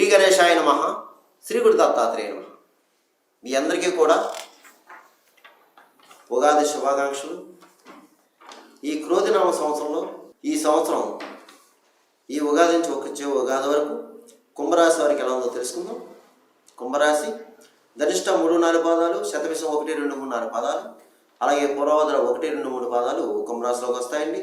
శ్రీ గణేశాయ నమః. శ్రీ గురు దత్తాత్రేయ నమః. మీ అందరికీ కూడా ఉగాది శుభాకాంక్షలు. ఈ క్రోధినామ సంవత్సరంలో ఈ సంవత్సరం ఈ ఉగాది నుంచి వచ్చే ఉగాది వరకు కుంభరాశి వారికి ఎలా ఉందో తెలుసుకుందాం. కుంభరాశి ధనిష్ట 3-4 పాదాలు, శతభిషం 1-2-3-4 పాదాలు, అలాగే పూర్వభద్ర 1-2-3 పాదాలు కుంభరాశిలోకి వస్తాయండి.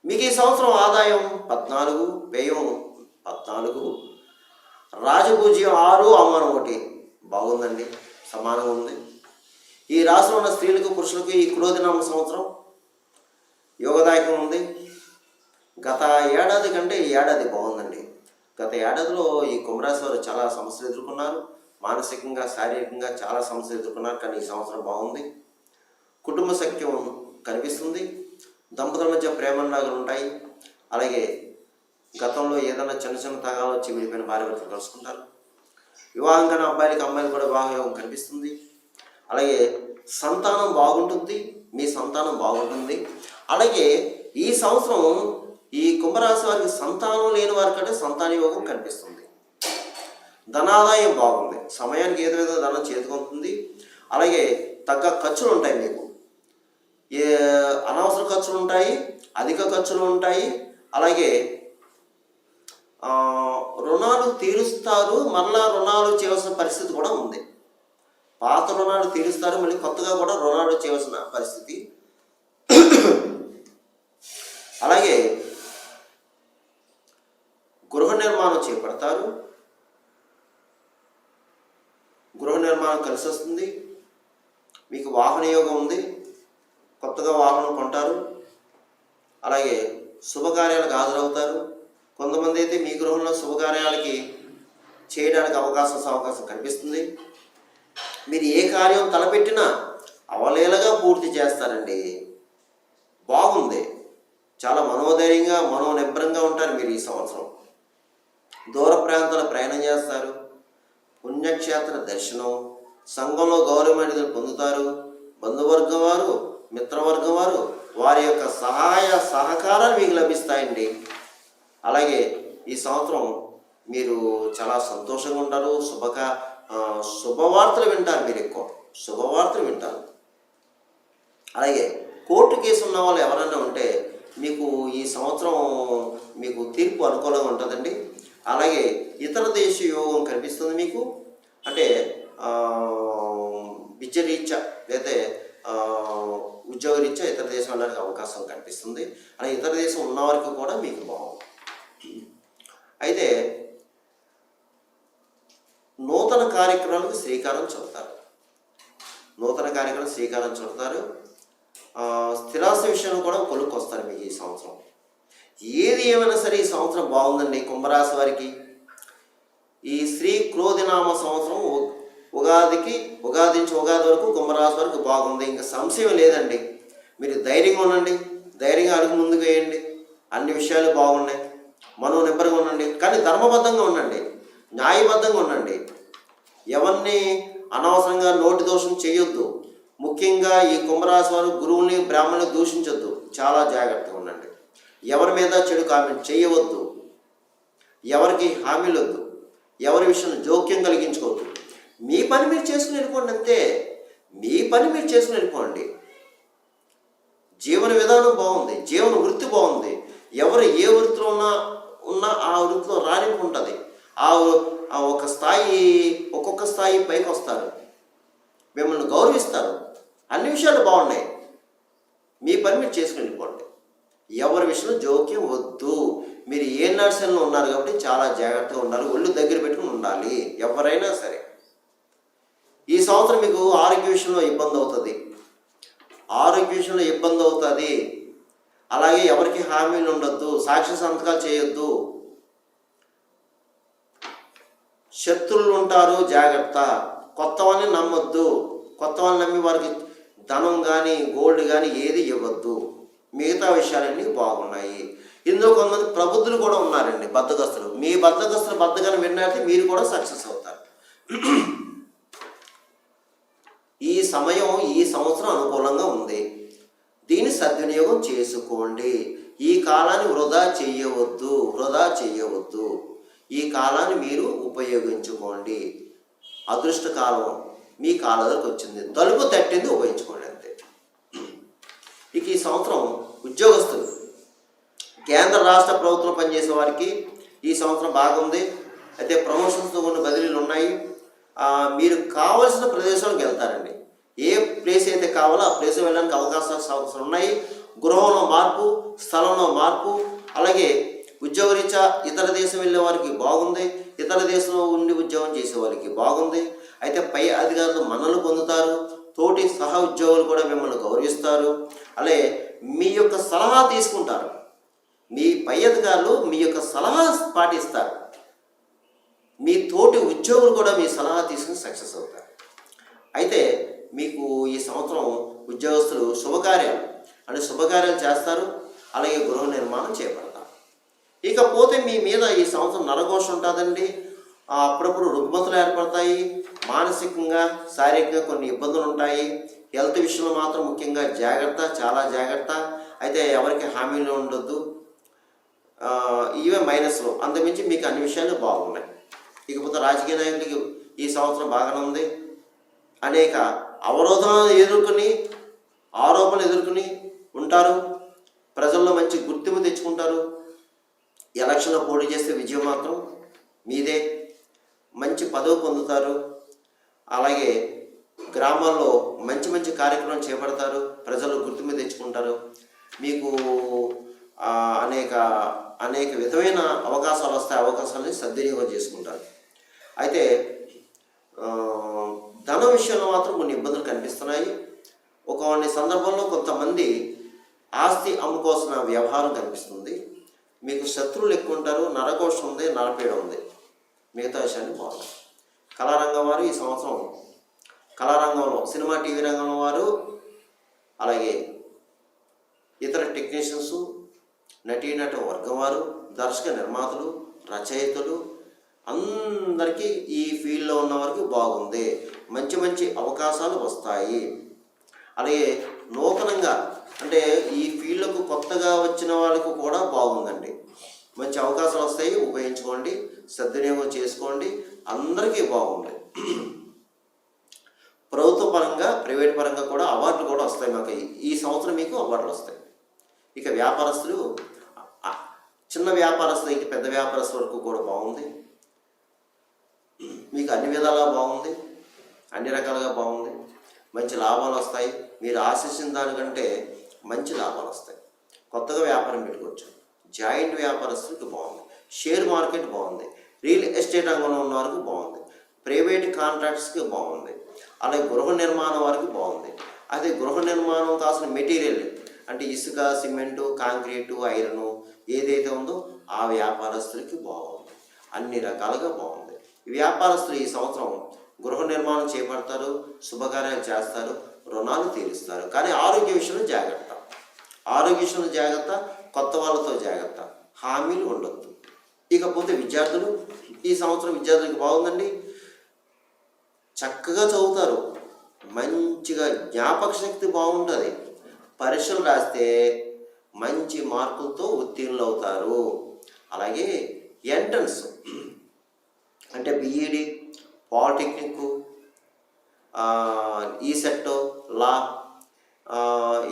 మీకు ఈ సంవత్సరం ఆదాయం 14, వ్యయం 14, రాజపూజ్యం 6, అవమానం 1. బాగుందండి, సమానంగా ఉంది. ఈ రాశిలో ఉన్న స్త్రీలకు పురుషులకు ఈ క్రోధినామ సంవత్సరం యోగదాయకం ఉంది. గత ఏడాది కంటే ఈ ఏడాది బాగుందండి. గత ఏడాదిలో ఈ కుంభరాశి వారు చాలా సమస్యలు ఎదుర్కొన్నారు. మానసికంగా, శారీరకంగా చాలా సమస్యలు ఎదుర్కొన్నారు. కానీ ఈ సంవత్సరం బాగుంది. కుటుంబ సఖ్యం కనిపిస్తుంది. దంపతుల మధ్య ప్రేమలాగా ఉంటాయి. అలాగే గతంలో ఏదైనా చిన్న చిన్న తగాలు వచ్చి విడిపోయిన భార్యభర్తలు కలుసుకుంటారు. వివాహం కాని అబ్బాయిలకి అమ్మాయిలు కూడా వివాహ యోగం కనిపిస్తుంది. అలాగే సంతానం బాగుంటుంది. మీ సంతానం బాగుంటుంది. అలాగే ఈ సంవత్సరం ఈ కుంభరాశి వారికి సంతానం లేని వారి కంటే సంతాన యోగం కనిపిస్తుంది. ధనాదాయం బాగుంది. సమయానికి ఏదో ధనం చేతికొస్తుంది. అలాగే తగ్గ ఖర్చులు ఉంటాయి. మీకు అనవసర ఖర్చులు ఉంటాయి, అధిక ఖర్చులు ఉంటాయి. అలాగే రుణాలు తీరుస్తారు. మరలా రుణాలు చేయవలసిన పరిస్థితి కూడా ఉంది. పాత రుణాలు తీరుస్తారు, మళ్ళీ కొత్తగా కూడా రుణాలు చేయవలసిన పరిస్థితి. అలాగే గృహ నిర్మాణం చేపడతారు. గృహ నిర్మాణం కలిసి వస్తుంది. మీకు వాహన యోగం ఉంది. కొత్తగా వాహనం కొంటారు. అలాగే శుభకార్యాలకు హాజరవుతారు. కొంతమంది అయితే మీ గృహంలో శుభకార్యాలకి చేయడానికి అవకాశం కనిపిస్తుంది. మీరు ఏ కార్యం తలపెట్టినా అవలీలగా పూర్తి చేస్తారండి. బాగుంది. చాలా మనోధైర్యంగా, మనోనిబ్బరంగా ఉంటారు మీరు ఈ సంవత్సరం. దూర ప్రాంతాల ప్రయాణం చేస్తారు. పుణ్యక్షేత్ర దర్శనం, సంఘంలో గౌరవమర్యాదలు పొందుతారు. బంధువర్గం వారు, మిత్రవర్గం వారు, వారి యొక్క సహాయ సహకారాలు మీకు లభిస్తాయండి. అలాగే ఈ సంవత్సరం మీరు చాలా సంతోషంగా ఉంటారు. శుభవార్తలు వింటారు. మీరు ఎక్కువ శుభవార్తలు వింటారు. అలాగే కోర్టు కేసు ఉన్న వాళ్ళు ఎవరైనా ఉంటే మీకు ఈ సంవత్సరం మీకు తీర్పు అనుకూలంగా ఉంటుందండి. అలాగే ఇతర దేశ యోగం కనిపిస్తుంది మీకు. అంటే విద్యరీత్యా లేదా ఉద్యోగరీత్యా ఇతర దేశం వెళ్ళడానికి అవకాశం కనిపిస్తుంది. అలాగే ఇతర దేశం ఉన్న వారికి కూడా మీకు బాగుంది. అయితే నూతన కార్యక్రమాలకు శ్రీకారం చుడతారు. స్థిరాస్తి విషయంలో కూడా కొలుక్కొస్తారు మీకు ఈ సంవత్సరం. ఏది ఏమైనా సరే ఈ సంవత్సరం బాగుందండి కుంభరాశి వారికి. ఈ శ్రీ క్రోధినామ సంవత్సరం ఉగాది నుంచి ఉగాది వరకు కుంభరాశి వరకు బాగుంది. ఇంకా సంశయం లేదండి. మీరు ధైర్యంగా ఉండండి. ధైర్యంగా అడుగు ముందుకు వేయండి. అన్ని విషయాలు బాగున్నాయి. మనోనిబ్బరంగా ఉండండి. కానీ ధర్మబద్ధంగా ఉండండి. న్యాయబద్ధంగా ఉండండి. ఎవరిని అనవసరంగా నోటి దోషం చేయొద్దు. ముఖ్యంగా ఈ కుంభరాశి వారు గురువుల్ని, బ్రాహ్మణుని దూషించొద్దు. చాలా జాగ్రత్తగా ఉండండి. ఎవరి మీద చెడు కామెంట్ చేయవద్దు. ఎవరికి హామీలు వద్దు. ఎవరి విషయంలో జోక్యం కలిగించుకోవద్దు. మీ పని మీరు చేసుకుని వెళ్ళిపోండి. అంతే. మీ పని మీరు చేసుకుని వెళ్ళిపోండి. జీవన విధానం బాగుంది. జీవన వృత్తి బాగుంది. ఎవరు ఏ వృత్తిలో ఉన్నా ఆ వృత్తిలో రాణింపు ఉంటుంది. ఒక్కొక్క స్థాయి పైకి వస్తారు. మిమ్మల్ని గౌరవిస్తారు. అన్ని విషయాలు బాగున్నాయి. మీ పని మీరు చేసుకుని వెళ్ళిపోండి. ఎవరి విషయంలో జోక్యం వద్దు. మీరు ఏ నర్సరీలో ఉన్నారు కాబట్టి చాలా జాగ్రత్తగా ఉండాలి. ఒళ్ళు దగ్గర పెట్టుకుని ఉండాలి ఎవరైనా సరే. ఈ సంవత్సరం మీకు ఆరోగ్య విషయంలో ఇబ్బంది అవుతుంది. అలాగే ఎవరికి హామీలు ఉండొద్దు. సాక్ష్య సంతకాలు చేయొద్దు. శత్రువులు ఉంటారు, జాగ్రత్త. కొత్త వాళ్ళని నమ్మొద్దు. కొత్త వాళ్ళని నమ్మి వారికి ధనం కానీ గోల్డ్ కానీ ఏది ఇవ్వద్దు. మిగతా విషయాలన్నీ బాగున్నాయి. ఇందులో కొంతమంది ప్రబుద్ధులు కూడా ఉన్నారండి, బద్ధకస్తులు. మీ బద్ధకాన్ని విన్నట్టు మీరు కూడా సక్సెస్ అవుతారు. ఈ సంవత్సరం అనుకూలంగా ఉంది. దీన్ని సద్వినియోగం చేసుకోండి. ఈ కాలాన్ని వృధా చేయవద్దు. ఈ కాలాన్ని మీరు ఉపయోగించుకోండి. అదృష్ట కాలం మీ కాలంలోకి వచ్చింది, తలుపు తట్టింది, ఉపయోగించుకోండి అంతే. ఇక ఈ సంవత్సరం ఉద్యోగస్తులు, కేంద్ర రాష్ట్ర ప్రభుత్వం పనిచేసే వారికి ఈ సంవత్సరం బాగుంది. అయితే ప్రమోషన్స్తో కొన్ని బదిలీలు ఉన్నాయి. మీరు కావలసిన ప్రదేశాలకు వెళ్తారండి. ఏ ప్లేస్ అయితే కావాలో ఆ ప్లేస్ వెళ్ళడానికి అవకాశాలు ఉన్నాయి. గృహంలో మార్పు, స్థలంలో మార్పు, అలాగే ఉద్యోగరీత్యా ఇతర దేశం వెళ్ళే వారికి బాగుంది, ఇతర దేశంలో ఉండి ఉద్యోగం చేసే వారికి బాగుంది. అయితే పై అధికారులు మన్నలు పొందుతారు, తోటి సహ ఉద్యోగులు కూడా మిమ్మల్ని గౌరవిస్తారు, అలాగే మీ యొక్క సలహా తీసుకుంటారు. మీ పై అధికారులు మీ యొక్క సలహా పాటిస్తారు, మీ తోటి ఉద్యోగులు కూడా మీ సలహా తీసుకుని సక్సెస్ అవుతారు. అయితే మీకు ఈ సంవత్సరం ఉద్యోగస్తులు శుభకార్యాలు చేస్తారు, అలాగే గృహ నిర్మాణం చేపడతారు. ఇకపోతే మీ మీద ఈ సంవత్సరం నరఘోష ఉంటుందండి. అప్పుడప్పుడు రుగ్మతలు ఏర్పడతాయి, మానసికంగా శారీరకంగా కొన్ని ఇబ్బందులు ఉంటాయి. హెల్త్ విషయంలో మాత్రం ముఖ్యంగా జాగ్రత్త, చాలా జాగ్రత్త. అయితే ఎవరికి హామీలు ఉండొద్దు. ఇవే మైనస్లు, అంతమించి మీకు అన్ని విషయాలు బాగున్నాయి. ఇకపోతే రాజకీయ నాయకులకి ఈ సంవత్సరం బాగానే ఉంది. అనేక అవరోధాలను ఎదుర్కొని, ఆరోపణలు ఎదుర్కొని ఉంటారు. ప్రజల్లో మంచి గుర్తింపు తెచ్చుకుంటారు. ఎలక్షన్లో పోటీ చేస్తే విజయం మాత్రం మీదే. మంచి పదవి పొందుతారు. అలాగే గ్రామాల్లో మంచి మంచి కార్యక్రమాలు చేపడతారు, ప్రజలు గుర్తింపు తెచ్చుకుంటారు. మీకు అనేక విధమైన అవకాశాలు వస్తాయి, అవకాశాలని సద్వినియోగం చేసుకుంటారు. అయితే ధన విషయంలో మాత్రం కొన్ని ఇబ్బందులు కనిపిస్తున్నాయి. కొన్ని సందర్భంలో కొంతమంది ఆస్తి అమ్ముకోవాల్సిన వ్యవహారం కనిపిస్తుంది. మీకు శత్రువులు ఎక్కువ ఉంటారు, నరఘోష ఉంది, నరపీడ ఉంది. మిగతా విషయాన్ని బాగుంది. కళారంగం వారు ఈ సంవత్సరం కళారంగంలో, సినిమా టీవీ రంగంలో వారు, అలాగే ఇతర టెక్నీషియన్స్, నటీనట వర్గం వారు, దర్శక నిర్మాతలు, రచయితలు అందరికీ ఈ ఫీల్డ్లో ఉన్న వారికి బాగుంది. మంచి మంచి అవకాశాలు వస్తాయి. అలాగే నూతనంగా అంటే ఈ ఫీల్డ్కు కొత్తగా వచ్చిన వాళ్ళకు కూడా బాగుందండి. మంచి అవకాశాలు వస్తాయి, ఉపయోగించుకోండి, సద్వినియోగం చేసుకోండి. అందరికీ బాగుంది. ప్రభుత్వ పరంగా, ప్రైవేట్ పరంగా కూడా అవార్డులు కూడా వస్తాయి. మాకు ఈ సంవత్సరం మీకు అవార్డులు వస్తాయి. ఇక వ్యాపారస్తులు, చిన్న వ్యాపారస్తులకి పెద్ద వ్యాపారస్తుల వరకు కూడా బాగుంది. మీకు అన్ని విధాలా బాగుంది, అన్ని రకాలుగా బాగుంది. మంచి లాభాలు వస్తాయి. మీరు ఆశించిన దానికంటే మంచి లాభాలు వస్తాయి. కొత్తగా వ్యాపారం పెట్టుకోవచ్చు. జాయింట్ వ్యాపారస్తులకు బాగుంది. షేర్ మార్కెట్ బాగుంది. రియల్ ఎస్టేట్ రంగంలో ఉన్న వారికి బాగుంది. ప్రైవేట్ కాంట్రాక్ట్స్కి బాగుంది. అలాగే గృహ నిర్మాణం వారికి బాగుంది. అదే గృహ నిర్మాణం కావాల్సిన మెటీరియల్ అంటే ఇసుక, సిమెంటు, కాంక్రీటు, ఐరను ఏదైతే ఉందో ఆ వ్యాపారస్తులకి బాగుంది. అన్ని రకాలుగా బాగుంది. ఈ వ్యాపారస్తులు ఈ సంవత్సరం గృహ నిర్మాణం చేపడతారు, శుభకార్యాలు చేస్తారు, రుణాలు తీరుస్తారు. కానీ ఆరోగ్య విషయంలో జాగ్రత్త, ఆరోగ్య విషయంలో జాగ్రత్త, కొత్త వాళ్ళతో జాగ్రత్త, హామీలు ఉండొద్దు. ఇకపోతే విద్యార్థులు, ఈ సంవత్సరం విద్యార్థులకు బాగుందండి. చక్కగా చదువుతారు, మంచిగా జ్ఞాపక శక్తి బాగుంటుంది. పరీక్షలు రాస్తే మంచి మార్కులతో ఉత్తీర్ణులు అవుతారు. అలాగే ఎంట్రన్స్ అంటే బీఈడి, పాలిటెక్నిక్, ఈసెట్, లా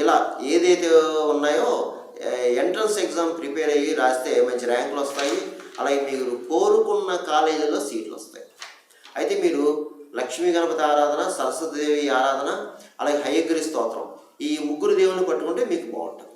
ఇలా ఏదైతే ఉన్నాయో ఎంట్రన్స్ ఎగ్జామ్ ప్రిపేర్ అయ్యి రాస్తే మంచి ర్యాంకులు వస్తాయి. అలాగే మీరు కోరుకున్న కాలేజీలో సీట్లు వస్తాయి. అయితే మీరు లక్ష్మీ గణపతి ఆరాధన, సరస్వతీదేవి ఆరాధన, అలాగే హయగ్రీ స్తోత్రం, ఈ ముగ్గురు దేవుని పట్టుకుంటే మీకు బాగుంటుంది.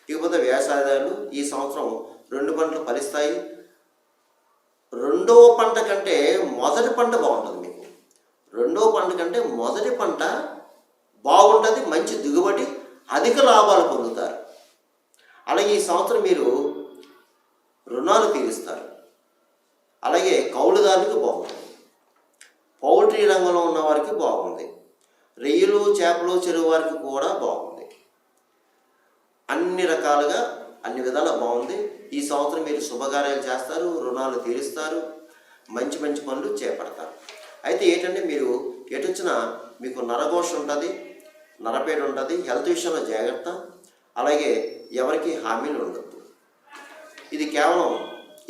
ఇకపోతే వ్యవసాయదారులు ఈ సంవత్సరం 2 పంటలు ఫలిస్తాయి. రెండవ పంట కంటే మొదటి పంట బాగుంటుంది. మీకు రెండవ పంట కంటే మొదటి పంట బాగుంటుంది. మంచి దిగుబడి, అధిక లాభాలు పొందుతారు. అలాగే ఈ సంవత్సరం మీరు రుణాలు తీరుస్తారు. అలాగే కౌలుదారులకు బాగుంటుంది. పౌల్ట్రీ రంగంలో ఉన్న వారికి బాగుంది. రొయ్యలు, చేపలు, చెరువు వారికి కూడా బాగుంది. అన్ని రకాలుగా, అన్ని విధాలా బాగుంది. ఈ సంవత్సరం మీరు శుభకార్యాలు చేస్తారు, రుణాలు తీరుస్తారు, మంచి మంచి పనులు చేపడతారు. అయితే ఏంటంటే మీరు ఎటొచ్చినా మీకు నరఘోష ఉంటుంది, నరపేట ఉంటుంది. హెల్త్ విషయంలో జాగ్రత్త. అలాగే ఎవరికి హామీలు ఉండదు. ఇది కేవలం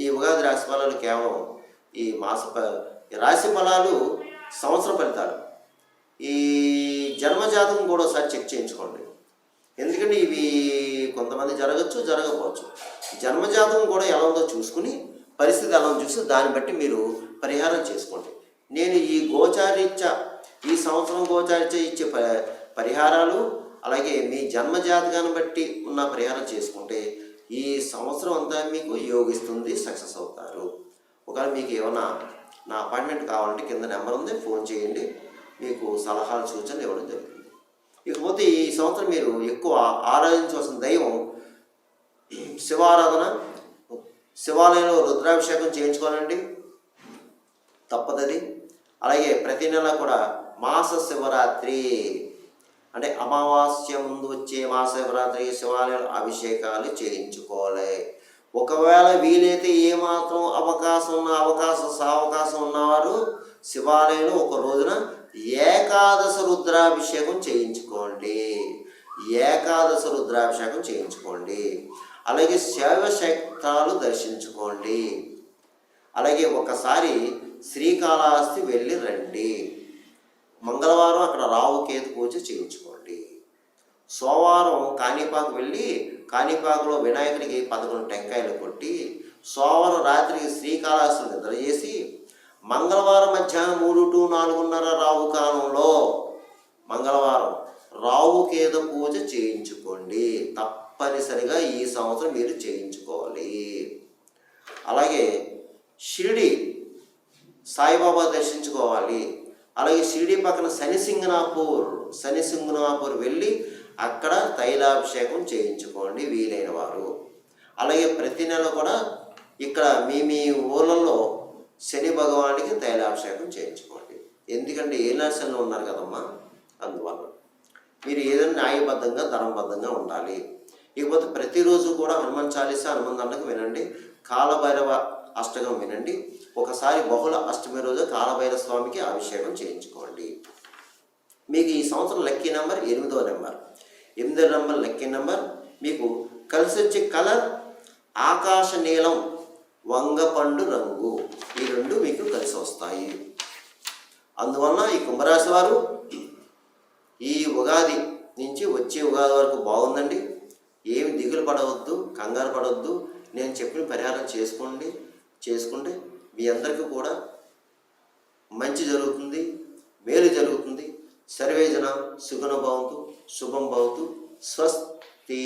ఈ ఉగాది రాశి ఫలాలు కేవలం ఈ రాశి ఫలాలు సంవత్సర ఫలితాలు. ఈ జన్మజాతకం కూడా ఒకసారి చెక్ చేయించుకోండి. ఎందుకంటే ఇవి కొంతమంది జరగచ్చు, జరగకపోవచ్చు. జన్మజాతకం కూడా ఎలా ఉందో చూసుకుని, పరిస్థితి ఎలా ఉందో చూసి దాన్ని బట్టి మీరు పరిహారం చేసుకోండి. నేను ఈ గోచారీత్యా, ఈ సంవత్సరం గోచారీత్యా ఇచ్చే పరిహారాలు, అలాగే మీ జన్మజాతకాన్ని బట్టి ఉన్న పరిహారం చేసుకుంటే ఈ సంవత్సరం అంతా మీకు యోగిస్తుంది, సక్సెస్ అవుతారు. ఒకవేళ మీకు ఏమైనా నా అపాయింట్మెంట్ కావాలంటే కింద నెంబర్ ఉంది, ఫోన్ చేయండి, మీకు సలహాలు సూచనలు ఇవ్వడం జరుగుతుంది. ఇకపోతే ఈ సంవత్సరం మీరు ఎక్కువ ఆరాధించవలసిన దైవం శివారాధన. శివాలయంలో రుద్రాభిషేకం చేయించుకోవాలండి, తప్పదది. అలాగే ప్రతి నెల కూడా మాస శివరాత్రి అంటే అమావాస్య ముందు వచ్చే మాస శివరాత్రి శివాలయంలో అభిషేకాలు చేయించుకోవాలి. ఒకవేళ వీలైతే ఏమాత్రం అవకాశం ఉన్నవారు శివాలయంలో ఒక రోజున ఏకాదశ రుద్రాభిషేకం చేయించుకోండి. అలాగే శైవక్షేత్రాలు దర్శించుకోండి. అలాగే ఒకసారి శ్రీకాళహస్తి వెళ్ళి రండి. మంగళవారం అక్కడ రావుకేతు పూజ చేయించుకోండి. సోమవారం కాణిపాకు వెళ్ళి కాణిపాకులో వినాయకుడికి 11 టెంకాయలు కొట్టి సోమవారం రాత్రికి శ్రీకాళహస్తిని నిద్ర చేసి మంగళవారం మధ్యాహ్నం 3 to 4:30 రావు కాలంలో మంగళవారం రావుకేతు పూజ చేయించుకోండి. తప్పనిసరిగా ఈ సంవత్సరం మీరు చేయించుకోవాలి. అలాగే షిరిడి సాయిబాబా దర్శించుకోవాలి. అలాగే షిరిడి పక్కన శనిసింగనాపూర్ వెళ్ళి అక్కడ తైలాభిషేకం చేయించుకోండి వీలైన వారు. అలాగే ప్రతి నెల కూడా ఇక్కడ మీ ఊళ్ళల్లో శని భగవానికి తైలాభిషేకం చేయించుకోండి. ఎందుకంటే ఏలినాశనంలో ఉన్నారు కదమ్మా, అందువల్ల మీరు ఏదైనా న్యాయబద్ధంగా ధర్మబద్ధంగా ఉండాలి. ఇకపోతే ప్రతిరోజు కూడా హనుమాన్ చాలీసా, హనుమాన్ దండకం వినండి, కాలభైరవ అష్టకం వినండి. ఒకసారి బహుళ అష్టమి రోజు కాలభైరవ స్వామికి అభిషేకం చేయించుకోండి. మీకు ఈ సంవత్సరం లక్కీ నెంబర్ 8వ నెంబర్. 8వ నెంబర్ లక్కీ నెంబర్. మీకు కలిసి వచ్చే కలర్ ఆకాశ నీలం, వంగపండు రంగు. ఈ 2 మీకు కలిసి వస్తాయి. అందువలన ఈ కుంభరాశి వారు ఈ ఉగాది నుంచి వచ్చే ఉగాది వరకు బాగుందండి. ఏమి దిగులు పడవద్దు, కంగారు పడవద్దు. నేను చెప్పిన పరిహారం చేసుకుంటే మీ అందరికీ కూడా మంచి జరుగుతుంది, మేలు జరుగుతుంది. సర్వే జన సుఖినో భవంతు, శుభం భవతు, స్వస్తి.